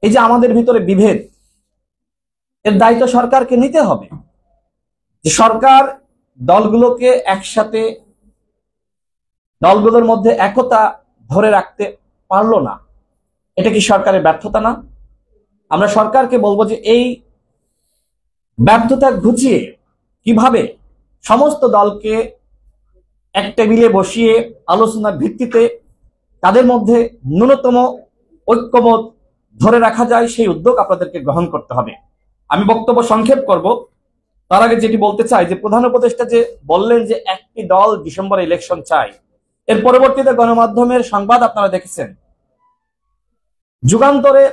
এই যে আমাদের ভিতরে বিভেদ, এর দায়িত্ব সরকারকে নিতে হবে। যে সরকার দলগুলোকে একসাথে, দলগুলোর মধ্যে একতা ধরে রাখতে পারলো না, এটা কি সরকারের ব্যর্থতা না? আমরা সরকারকে বলবো যে এই ব্যর্থতা ঘুচিয়ে কিভাবে সমস্ত দলকে এক টেবিলে বসিয়ে আলোচনার ভিত্তিতে তাদের মধ্যে ন্যূনতম ঐক্যমত ধরে রাখা যায়, সেই উদ্যোগ আপনাদেরকে গ্রহণ করতে হবে। আমি বক্তব্য সংক্ষেপ করব। তার আগে যেটি বলতে চাই যে প্রধান উপদেষ্টা যে বললেন যে একটি দল ডিসেম্বরে ইলেকশন চাই, এর পরবর্তীতে গণমাধ্যমের সংবাদ আপনারা দেখেছেন, যুগান্তরে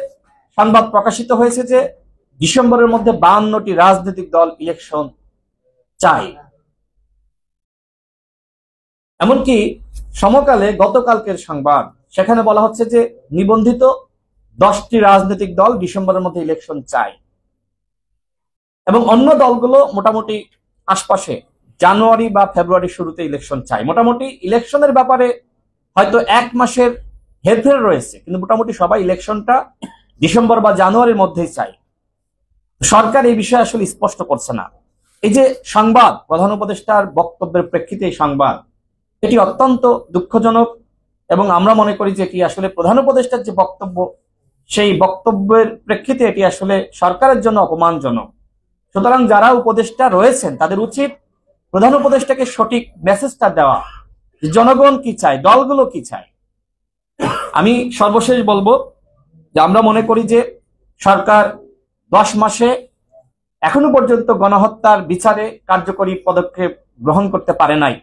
সংবাদ প্রকাশিত হয়েছে যে ডিসেম্বরের মধ্যে 52টি রাজনৈতিক দল ইলেকশন চাই। এমনকি সমকালে গতকালকের সংবাদ, সেখানে বলা হচ্ছে যে নিবন্ধিত 10টি রাজনৈতিক দল ডিসেম্বরের মধ্যে ইলেকশন চাই, এবং অন্য দলগুলো মোটামুটি আশপাশে জানুয়ারি বা ফেব্রুয়ারি শুরুতে ইলেকশন চাই। মোটামুটি ইলেকশনের ব্যাপারে হয়তো 1 মাসের হেরফের রয়েছে, কিন্তু মোটামুটি সবাই ইলেকশনটা ডিসেম্বর বা জানুয়ারির মধ্যেই চাই। সরকার এই বিষয়ে আসলে স্পষ্ট করছে না। এই যে সংবাদ, প্রধান উপদেষ্টার বক্তব্যের প্রেক্ষিতে এই সংবাদ, এটি অত্যন্ত দুঃখজনক, এবং আমরা মনে করি যে এটি আসলে প্রধান উপদেষ্টার যে বক্তব্য, সেই বক্তব্যের প্রেক্ষিতে এটি আসলে সরকারের জন্য অপমানজনক। সুতরাং যারা উপদেষ্টা রয়েছেন তাদের উচিত প্রধান উপদেষ্টাকে সঠিক মেসেজটা দেওয়া, জনগণ কি চায়, দলগুলো কি চায়। আমি সর্বশেষ বলবো যে আমরা মনে করি যে সরকার 10 মাসে এখনো পর্যন্ত গণহত্যার বিচারে কার্যকরী পদক্ষেপ গ্রহণ করতে পারে নাই।